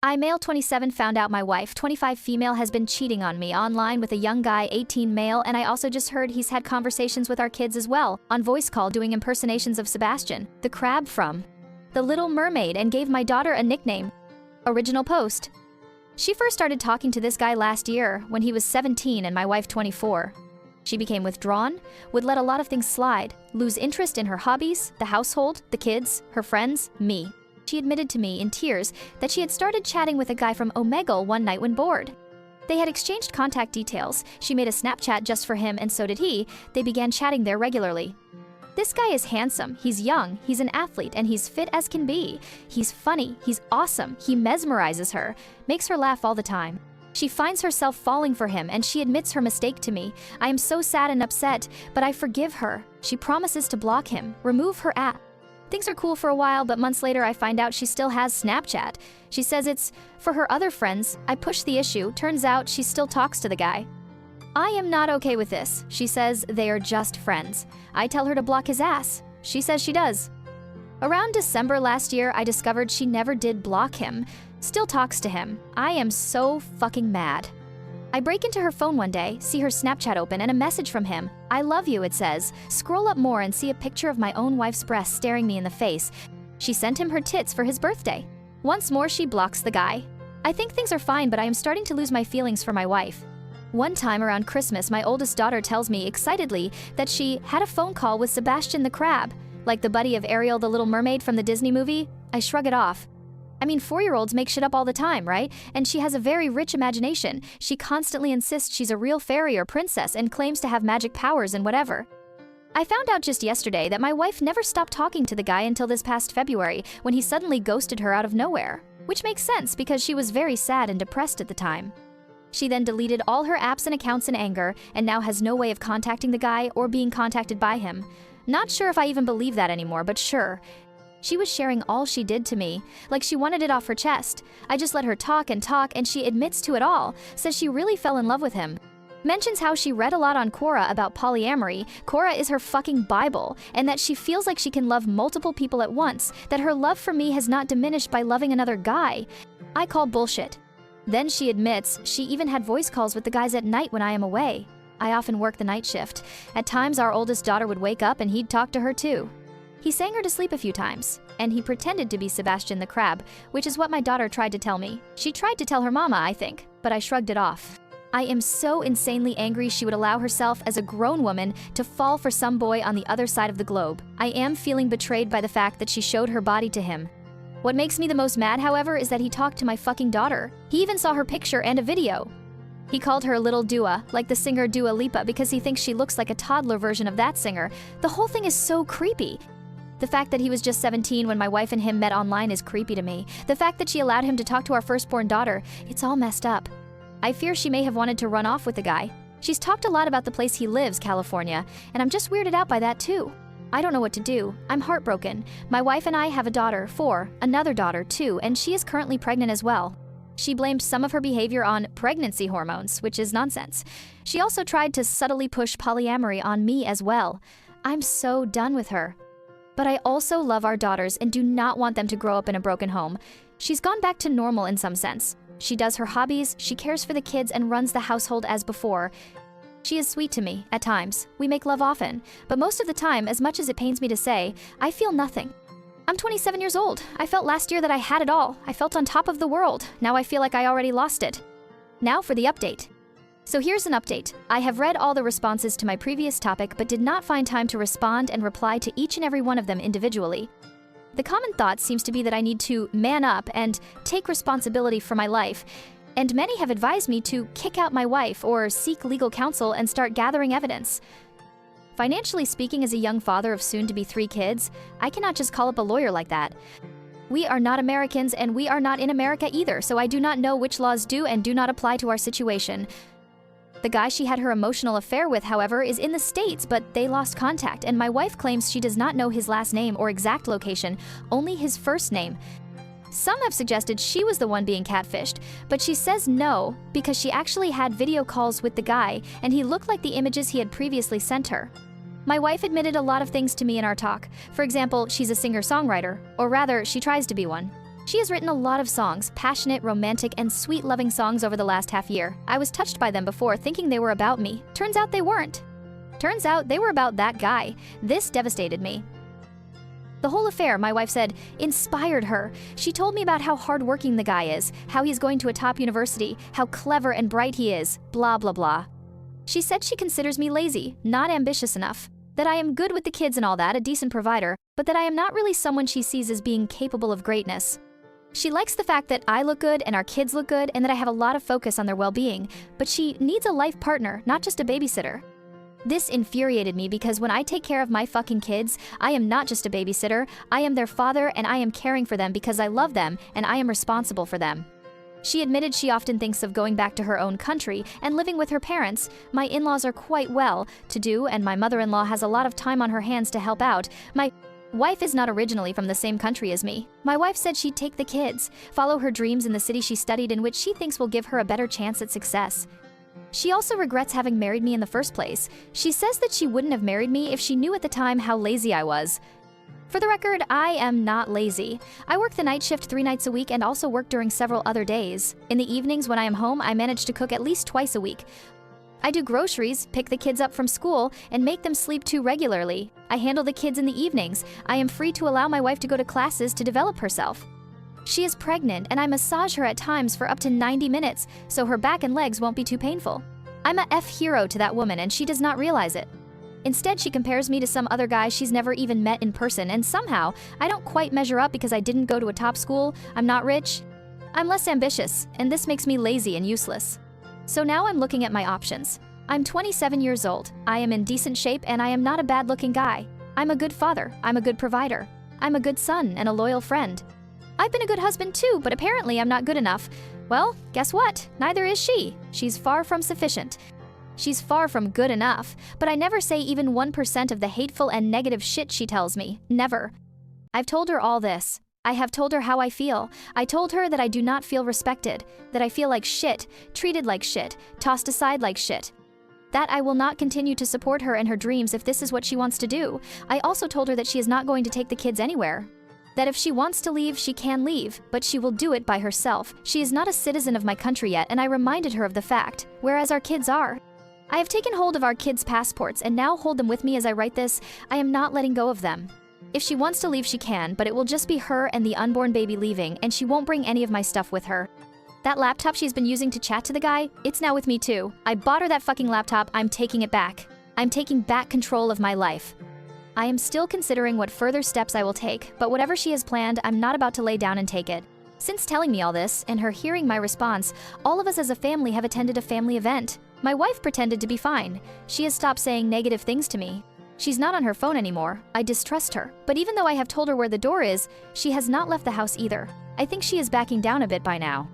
I, male 27, found out my wife, 25 female, has been cheating on me online with a young guy, 18 male, and I also just heard he's had conversations with our kids as well, on voice call doing impersonations of Sebastian, the crab from The Little Mermaid, and gave my daughter a nickname. Original post. She first started talking to this guy last year when he was 17 and my wife 24. She became withdrawn, would let a lot of things slide, lose interest in her hobbies, the household, the kids, her friends, me. She admitted to me in tears that she had started chatting with a guy from Omegle one night when bored. They had exchanged contact details. She made a Snapchat just for him and so did he. They began chatting there regularly. This guy is handsome, he's young, he's an athlete, and he's fit as can be. He's funny, he's awesome, he mesmerizes her, makes her laugh all the time. She finds herself falling for him and she admits her mistake to me. I am so sad and upset, but I forgive her. She promises to block him, remove her app. Things are cool for a while, but months later I find out she still has Snapchat. She says it's for her other friends. I push the issue. Turns out she still talks to the guy. I am not okay with this. She says they are just friends. I tell her to block his ass. She says she does. Around December last year, I discovered she never did block him. Still talks to him. I am so fucking mad. I break into her phone one day, see her Snapchat open, and a message from him. I love you, it says. Scroll up more and see a picture of my own wife's breasts staring me in the face. She sent him her tits for his birthday. Once more, she blocks the guy. I think things are fine, but I am starting to lose my feelings for my wife. One time around Christmas, my oldest daughter tells me excitedly that she had a phone call with Sebastian the crab, like the buddy of Ariel the Little Mermaid from the Disney movie. I shrug it off. I mean, 4-year-olds make shit up all the time, right? And she has a very rich imagination. She constantly insists she's a real fairy or princess and claims to have magic powers and whatever. I found out just yesterday that my wife never stopped talking to the guy until this past February, when he suddenly ghosted her out of nowhere. Which makes sense because she was very sad and depressed at the time. She then deleted all her apps and accounts in anger and now has no way of contacting the guy or being contacted by him. Not sure if I even believe that anymore, but sure. She was sharing all she did to me, like she wanted it off her chest. I just let her talk and she admits to it all, says she really fell in love with him. Mentions how she read a lot on Quora about polyamory. Quora is her fucking Bible, and that she feels like she can love multiple people at once, that her love for me has not diminished by loving another guy. I call bullshit. Then she admits she even had voice calls with the guys at night when I am away. I often work the night shift. At times our oldest daughter would wake up and he'd talk to her too. He sang her to sleep a few times, and he pretended to be Sebastian the crab, which is what my daughter tried to tell me. She tried to tell her mama, I think, but I shrugged it off. I am so insanely angry she would allow herself as a grown woman to fall for some boy on the other side of the globe. I am feeling betrayed by the fact that she showed her body to him. What makes me the most mad, however, is that he talked to my fucking daughter. He even saw her picture and a video. He called her Little Dua, like the singer Dua Lipa, because he thinks she looks like a toddler version of that singer. The whole thing is so creepy. The fact that he was just 17 when my wife and him met online is creepy to me. The fact that she allowed him to talk to our firstborn daughter, it's all messed up. I fear she may have wanted to run off with the guy. She's talked a lot about the place he lives, California, and I'm just weirded out by that too. I don't know what to do. I'm heartbroken. My wife and I have a daughter, 4, another daughter, 2, and she is currently pregnant as well. She blamed some of her behavior on pregnancy hormones, which is nonsense. She also tried to subtly push polyamory on me as well. I'm so done with her. But I also love our daughters and do not want them to grow up in a broken home. She's gone back to normal in some sense. She does her hobbies, she cares for the kids and runs the household as before. She is sweet to me, at times. We make love often. But most of the time, as much as it pains me to say, I feel nothing. I'm 27 years old. I felt last year that I had it all. I felt on top of the world. Now I feel like I already lost it. Now for the update. So here's an update. I have read all the responses to my previous topic but did not find time to respond and reply to each and every one of them individually. The common thought seems to be that I need to man up and take responsibility for my life, and many have advised me to kick out my wife or seek legal counsel and start gathering evidence. Financially speaking, as a young father of soon-to-be 3 kids, I cannot just call up a lawyer like that. We are not Americans and we are not in America either, so I do not know which laws do and do not apply to our situation. The guy she had her emotional affair with, however, is in the States, but they lost contact, and my wife claims she does not know his last name or exact location, only his first name. Some have suggested she was the one being catfished, but she says no, because she actually had video calls with the guy, and he looked like the images he had previously sent her. My wife admitted a lot of things to me in our talk. For example, she's a singer-songwriter, or rather, she tries to be one. She has written a lot of songs, passionate, romantic, and sweet-loving songs over the last half year. I was touched by them before, thinking they were about me. Turns out they weren't. Turns out they were about that guy. This devastated me. The whole affair, my wife said, inspired her. She told me about how hardworking the guy is, how he's going to a top university, how clever and bright he is, blah blah blah. She said she considers me lazy, not ambitious enough, that I am good with the kids and all that, a decent provider, but that I am not really someone she sees as being capable of greatness. She likes the fact that I look good and our kids look good and that I have a lot of focus on their well-being, but she needs a life partner, not just a babysitter. This infuriated me because when I take care of my fucking kids, I am not just a babysitter, I am their father and I am caring for them because I love them and I am responsible for them. She admitted she often thinks of going back to her own country and living with her parents. My in-laws are quite well to do and my mother-in-law has a lot of time on her hands to help out. My wife is not originally from the same country as me. My wife said she'd take the kids, follow her dreams in the city she studied in which she thinks will give her a better chance at success. She also regrets having married me in the first place. She says that she wouldn't have married me if she knew at the time how lazy I was. For the record, I am not lazy. I work the night shift 3 nights a week and also work during several other days. In the evenings when I am home, I manage to cook at least twice a week. I do groceries, pick the kids up from school, and make them sleep too regularly. I handle the kids in the evenings. I am free to allow my wife to go to classes to develop herself. She is pregnant and I massage her at times for up to 90 minutes, so her back and legs won't be too painful. I'm a hero to that woman and she does not realize it. Instead, she compares me to some other guy she's never even met in person, and somehow, I don't quite measure up because I didn't go to a top school, I'm not rich. I'm less ambitious, and this makes me lazy and useless. So now I'm looking at my options. I'm 27 years old, I am in decent shape, and I am not a bad-looking guy. I'm a good father, I'm a good provider. I'm a good son and a loyal friend. I've been a good husband too, but apparently I'm not good enough. Well, guess what? Neither is she. She's far from sufficient. She's far from good enough, but I never say even 1% of the hateful and negative shit she tells me. Never. I've told her all this. I have told her how I feel. I told her that I do not feel respected, that I feel like shit, treated like shit, tossed aside like shit. That I will not continue to support her and her dreams if this is what she wants to do. I also told her that she is not going to take the kids anywhere. That if she wants to leave, she can leave, but she will do it by herself. She is not a citizen of my country yet, and I reminded her of the fact, whereas our kids are. I have taken hold of our kids' passports and now hold them with me as I write this. I am not letting go of them. If she wants to leave, she can, but it will just be her and the unborn baby leaving, and she won't bring any of my stuff with her. That laptop she's been using to chat to the guy, it's now with me too. I bought her that fucking laptop, I'm taking it back. I'm taking back control of my life. I am still considering what further steps I will take, but whatever she has planned, I'm not about to lay down and take it. Since telling me all this, and her hearing my response, all of us as a family have attended a family event. My wife pretended to be fine. She has stopped saying negative things to me. She's not on her phone anymore. I distrust her. But even though I have told her where the door is, she has not left the house either. I think she is backing down a bit by now.